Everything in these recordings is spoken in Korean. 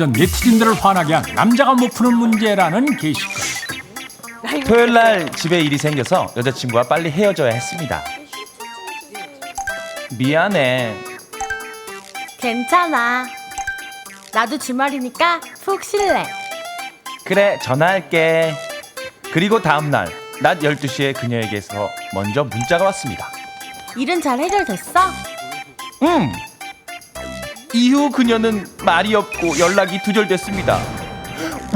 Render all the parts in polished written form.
네티즌들을 화나게 한 남자가 못 푸는 문제라는 게시글. 토요일 날 집에 일이 생겨서 여자친구와 빨리 헤어져야 했습니다. 미안해. 괜찮아. 나도 주말이니까 푹 쉴래. 그래, 전화할게. 그리고 다음날 낮 12시에 그녀에게서 먼저 문자가 왔습니다. 일은 잘 해결됐어? 이후 그녀는 말이 없고 연락이 두절됐습니다.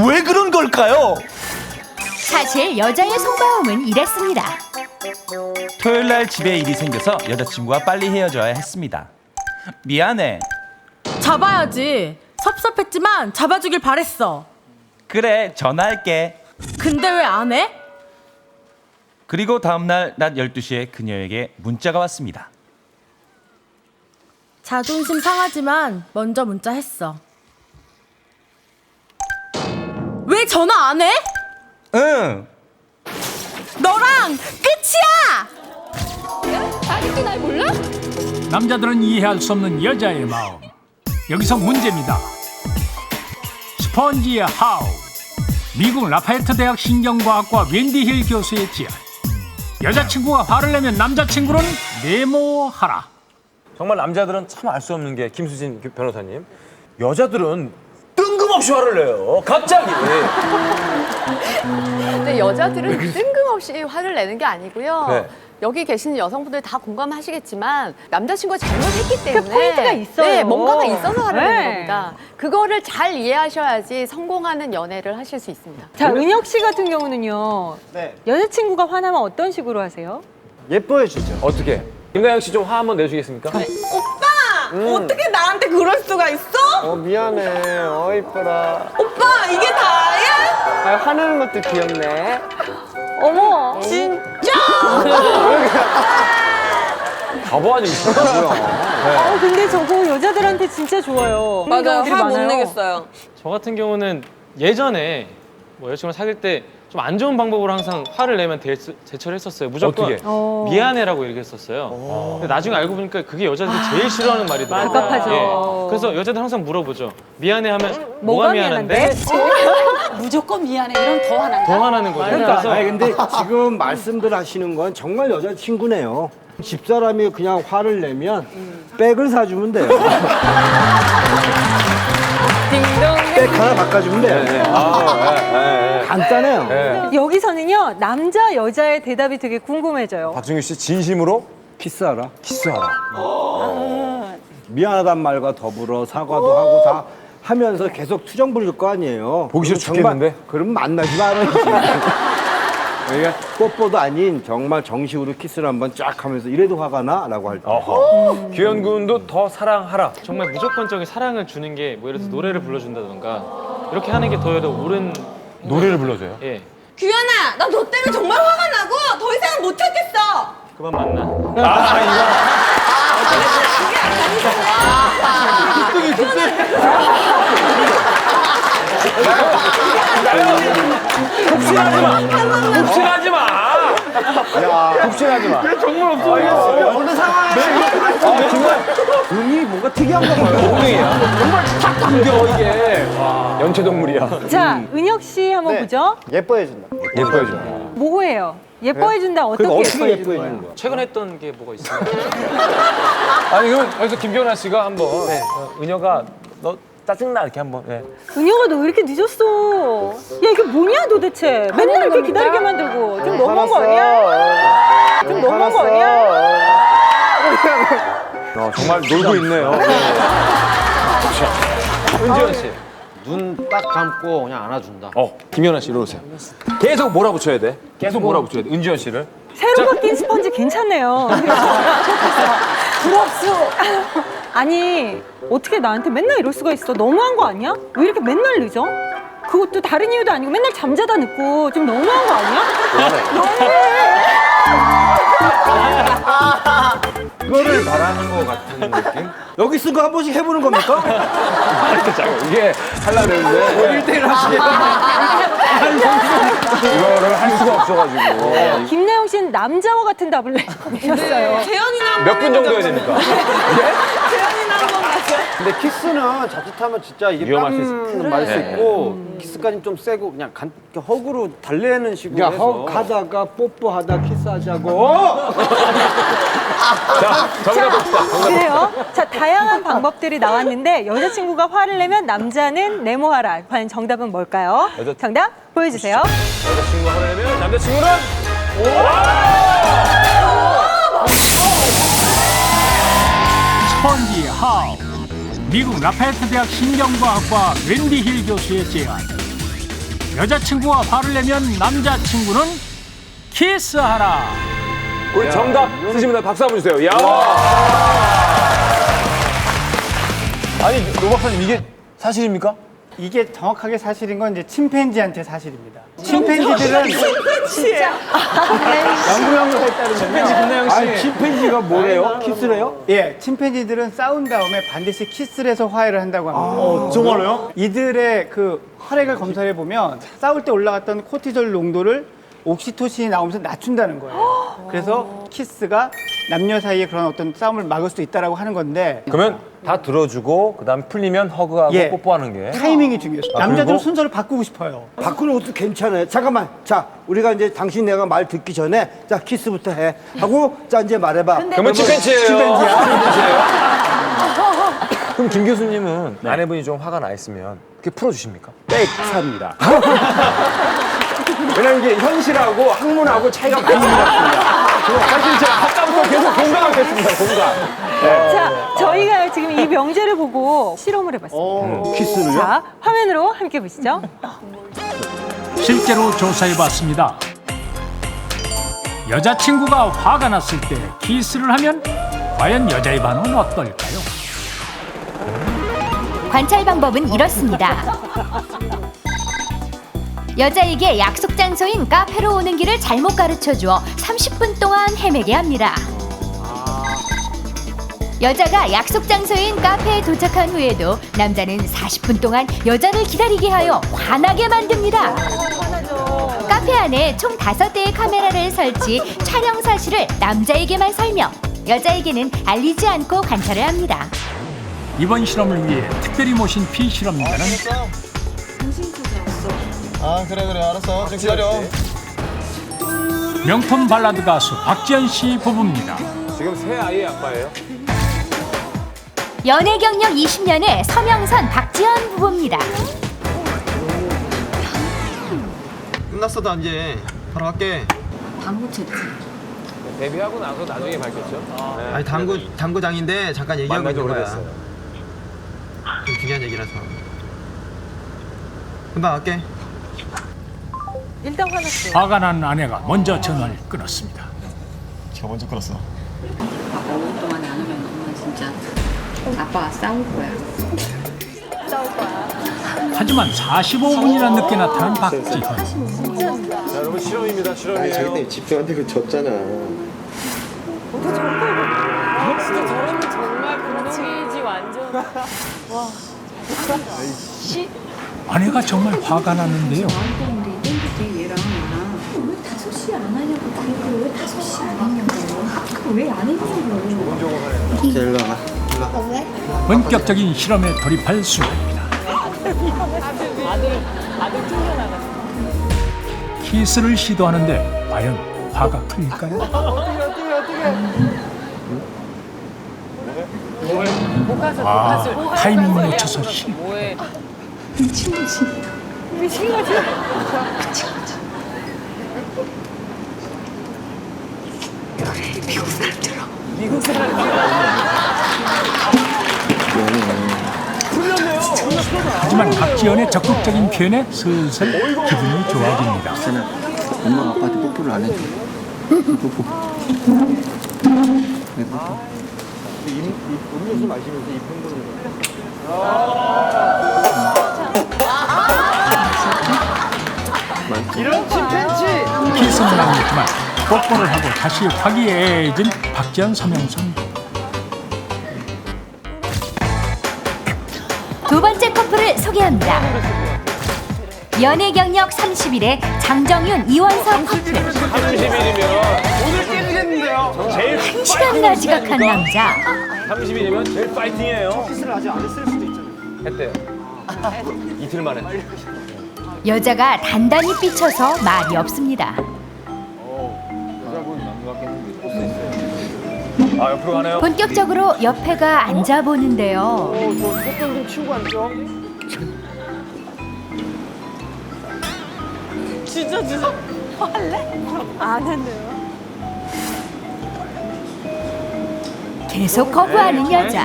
왜 그런 걸까요? 사실 여자의 속마음은 이랬습니다. 토요일 날 집에 일이 생겨서 여자친구와 빨리 헤어져야 했습니다. 미안해. 잡아야지. 섭섭했지만 잡아주길 바랬어. 그래, 전화할게. 근데 왜 안 해? 그리고 다음날 낮 12시에 그녀에게 문자가 왔습니다. 자존심 상하지만 먼저 문자했어. 왜 전화 안 해? 응. 너랑 끝이야! 아직도 날 몰라? 남자들은 이해할 수 없는 여자의 마음. 여기서 문제입니다. 스펀지의 하우. 미국 라파에트 대학 신경과학과 웬디 힐 교수의 지안. 여자친구가 화를 내면 남자친구는 메모하라. 정말 남자들은 참 알 수 없는 게 김수진 변호사님, 여자들은 뜬금없이 화를 내요. 갑자기. 근데 여자들은 뜬금없이 화를 내는 게 아니고요. 네. 여기 계시는 여성분들 다 공감하시겠지만 남자친구가 잘못했기 때문에 포인트가 있어요. 네, 뭔가가 있어서 화를 내는 네. 겁니다. 그거를 잘 이해하셔야지 성공하는 연애를 하실 수 있습니다. 자, 은혁 씨 같은 경우는요. 네. 여자친구가 화나면 어떤 식으로 하세요? 예뻐해 주죠. 어떻게? 김가영 씨 좀 화 한번 내주시겠습니까? 어떻게 나한테 그럴 수가 있어? 미안해. 이뻐라. 오빠 이게 다야? 화내는 것도 귀엽네. 어머. 바보 아니고 진짜 뭐야. 근데 저거 여자들한테 진짜 좋아요. 맞아 경우들이 화 못 많아요. 내겠어요. 저 같은 경우는 예전에 뭐 여자친구를 사귈 때 좀 안 좋은 방법으로 항상 화를 내면 대처를 했었어요. 무조건 어떻게? 미안해라고 얘기했었어요. 근데 나중에 알고 보니까 그게 여자들이 제일 싫어하는 말이더라고요. 답답하죠. 예. 그래서 여자들 항상 물어보죠. 미안해 하면 뭐가 미안한데? 무조건 미안해. 이러면 더 화난다. 더 화나는 거죠. 그러니까 그래서 아니 근데 지금 말씀들 하시는 건 정말 여자친구네요. 집사람이 그냥 화를 내면 백을 사주면 돼요. 백 하나 바꿔주면 돼요. 간단해요. 여기서는요. 남자 여자의 대답이 되게 궁금해져요. 박준규 씨 진심으로 키스하라. 키스하라. 미안하단 말과 더불어 사과도 하고 다 하면서 계속 투정 부릴 거 아니에요. 보기 싫어 정말 죽겠는데? 그럼 만나지 말아야지. 그러니까 뽀뽀도 아닌 정말 정식으로 키스를 한번 쫙 하면서 이래도 화가 나? 라고 할 때. 규현 군도 더 사랑하라. 정말 무조건적인 사랑을 주는 게 뭐 예를 들어서 노래를 불러준다던가 이렇게 하는 게 더 옳은 노래를 불러줘요. 예. 규현아 나 너 때문에 정말 화가 나고 더 이상은 못 하겠어. 그만 만나. 혹시나지 마. 혹시나지 마. 혹시나지 마. 정말 없어. 어느 상황에. 눈이 뭔가 특이한 거 봐요. 동맹이야. 정말 탁 감겨 이게. 연체동물이야. 자, 은혁 씨 한번 보죠. 예뻐해 준다. 예뻐해줘. 뭐예요? 예뻐해준다. 어떻게 그러니까 어떻게 예뻐해주는 예뻐해 거예요? 주는 거야? 최근 했던 게 뭐가 있어요? 아니 그럼 여기서 김경란 씨가 한번 은혁아 너 짜증나 이렇게 한번. 네. 은혁아 너 왜 이렇게 늦었어? 야 이게 뭐냐 도대체? 맨날 이렇게 기다리게 만들고 좀 너무한 거 아니야? 좀 너무한 거 아니야? 정말 놀고 있네요. 은지원 씨. 눈 딱 감고 그냥 안아준다. 김연아 씨 이리 오세요. 계속 몰아붙여야 돼. 계속 몰아붙여야 돼. 은지원 씨를. 새로 바뀐 스펀지 괜찮네요. 부럽소. 아니 어떻게 나한테 맨날 이럴 수가 있어? 너무한 거 아니야? 왜 이렇게 맨날 늦어? 그것도 다른 이유도 아니고 맨날 잠자다 늦고 좀 너무한 거 아니야? 그거를 말하는 것 같은 느낌? 여기 쓴 거 한 번씩 해보는 겁니까? 이게 하려고 했는데 1대1 하시게. 이거를 할 수가 없어가지고. 김나영 씨는 남자와 같은 답을 내셨어요. 재현이나 몇 분 정도 해야 됩니까? 재현이나 한번 가죠. 근데 키스는 자칫하면 진짜 이게 위험할 수 말수 있고 키스까지 좀 세고 그냥 허구로 달래는 식으로 해서 허가다가 뽀뽀하다 키스하자고. 자, 정답 봅시다. 그래요? 자, 다양한 방법들이 나왔는데 여자친구가 화를 내면 남자는 네모하라. 과연 정답은 뭘까요? 정답 보여주세요. 여자친구가 화를 내면 남자친구는 스펀지 하우. 미국 라파에트 대학 신경과학과 웬디 힐 교수의 제안. 여자친구가 화를 내면 남자친구는 키스하라. 우리 정답 쓰신 분들 박수 한번 주세요. 야. 아니, 노 박사님 이게 사실입니까? 이게 정확하게 사실인 건 이제 침팬지한테 사실입니다. 침팬지들은 연구 연구에 따르면요. 아니 침팬지가 뭐래요? 키스를 해요? 예, 침팬지들은 싸운 다음에 반드시 키스를 해서 화해를 한다고 합니다. 정말로요? 이들의 그 혈액을 검사해 보면 싸울 때 올라갔던 코티졸 농도를 옥시토신이 나오면서 낮춘다는 거예요. 그래서 키스가 남녀 사이에 그런 어떤 싸움을 막을 수 있다라고 하는 건데 그러면 다 들어주고 그다음 풀리면 허그하고 예. 뽀뽀하는 게. 타이밍이 중요해요. 아, 남자들은 그리고? 순서를 바꾸고 싶어요. 바꾸는 것도 괜찮아요. 잠깐만. 자, 우리가 이제 당신 내가 말 듣기 전에 자 키스부터 해 하고 자 이제 말해봐. 그러면 침팬지예요. 침팬지야. 그럼 김 교수님은 아내분이 좀 화가 나 있으면 그렇게 풀어주십니까? 백차입니다. 왜냐면 이게 현실하고 학문하고 차이가 많이 나습니다. 사실 제가 아까부터 계속 공감하고 있습니다. 공감. 자, 저희가 지금 이 명제를 보고 실험을 해봤습니다. 키스는요? 자, 화면으로 함께 보시죠. 실제로 조사해봤습니다. 여자친구가 화가 났을 때 키스를 하면 과연 여자의 반응은 어떨까요? 관찰 방법은 이렇습니다. 여자에게 약속 장소인 카페로 오는 길을 잘못 가르쳐주어 30분 동안 헤매게 합니다. 여자가 약속 장소인 카페에 도착한 후에도 남자는 40분 동안 여자를 기다리게 하여 화나게 만듭니다. 카페 안에 총 5대의 카메라를 설치, 촬영 사실을 남자에게만 설명, 여자에게는 알리지 않고 관찰을 합니다. 이번 실험을 위해 특별히 모신 피실험자는 그래 알았어. 좀 기다려. 명품 발라드 가수 박지현 씨 부부입니다. 지금 새 아이의 아빠예요? 연애 경력 20년의 서명선 박지현 부부입니다. 끝났어 나 이제 바로 갈게. 데뷔하고 나서 나중에 밝혔죠. 네. 아니 당구장인데 잠깐 얘기하고 만난 지 있는 거야. 오래됐어요. 좀 중요한 얘기라서. 금방 갈게. 일단 화났어요. 화가 난 아내가 먼저 전화를 끊었습니다. 제가 먼저 끊었어. 아빠 5분 동안 안 오면 엄마 진짜 아빠가 싸울 거야. 하지만 45분이나 늦게 나타난 박지현. 자, 여러분 실험입니다. 실험이에요. 집사한테 그 졌잖아. 아내가 정말 화가 났는데요. 얘랑 나랑 왜 5시 안 하냐고. 왜 5시 안 했냐고. 왜 안 했냐고. 본격적인 실험에 돌입할 순간입니다. 키스를 시도하는데 과연 화가 풀릴까요? 타이밍 놓쳐서 실패. 하지만 박지연의 적극적인 표현에 슬슬 기분이 좋아집니다. 엄마가 아빠한테 뽀뽀를 안 해줘. 뽀뽀. 음료수 마시면서 입 흔드는 거. 이런 침팬지. 키스는 아니지만 뽀뽀를 하고 다시 화기애애해진 박지연 서명선. 두 번째 커플을 소개합니다. 연애 경력 30일의 장정윤, 이원석 커플. 30일이면 오늘 깨지겠는데요. 제일 1시간이나 지각한 남자. 30일이면 제일 파이팅이에요. 키스를 아직 안 했을 수도 있잖아요. 했대요. 이틀 만에. 여자가 단단히 삐쳐서 말이 없습니다. 아, 옆으로 가네요. 본격적으로 옆에가 앉아보는데요. 좀 치우고 앉죠. 계속 거부하는 여자.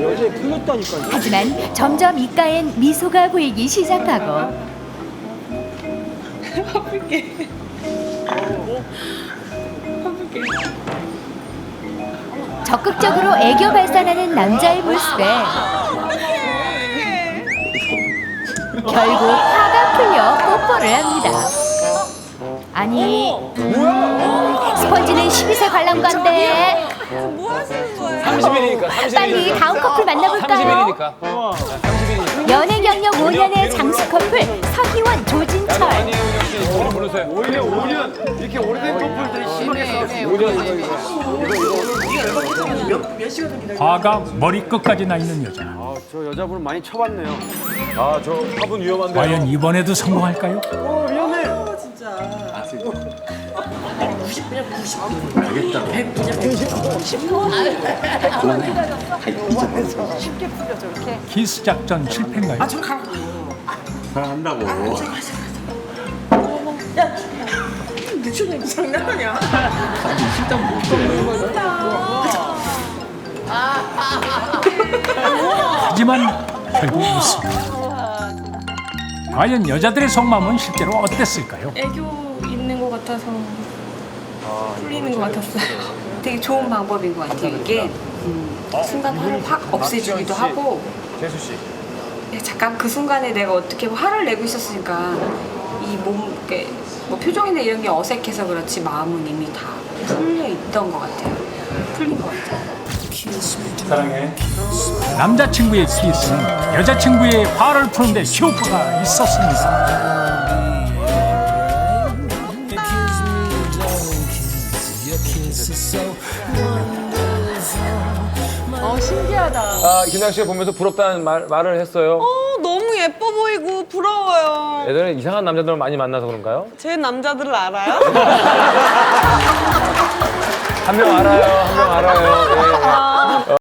여자애 풀렸다니까요. 하지만 점점 입가엔 미소가 보이기 시작하고 적극적으로 애교 발산하는 남자의 모습에 결국 화가 풀려 뽀뽀를 합니다. 아니 스펀지는 12세 관람가인데 30일이니까. 30일이니까. 빨리 다음 커플 만나볼까요? 30일이니까. 30일이니까. 연애 경력 5년의 장수 커플 서희원 조진철. 아니에요, 은영 씨. 저를 부르세요. 오히려 5년 이렇게 오래된 커플들이 심했어. 5년. 화가 머리끝까지 나 있는 여자. 저 여자분은 많이 쳐봤네요. 아, 저 화분 위험한데요. 과연 이번에도 성공할까요? 키스 작전 실패인가요? 하지만 결국 웃음. 과연 여자들의 속마음은 실제로 어땠을까요? 애교 있는 것 같아서 풀리는 것 같았어요. 되게 좋은 방법인 것 같아요. 이게 순간 화를 확 없애주기도 하고 재수 씨. 잠깐 그 순간에 내가 어떻게 화를 내고 있었으니까 이 몸, 뭐 표정이나 이런 게 어색해서 그렇지 마음은 이미 다 풀려 있던 것 같아요. 풀린 것 같아요. 사랑해. 남자친구의 키스는 여자친구의 화를 푸는데 효과가 있었습니다. 신기하다. 아, 김양 씨가 보면서 부럽다는 말을 했어요. 너무 예뻐 보이고 부러워요. 예전에 이상한 남자들을 많이 만나서 그런가요? 제 남자들을 알아요? 한 명 알아요, 한 명 알아요. 예.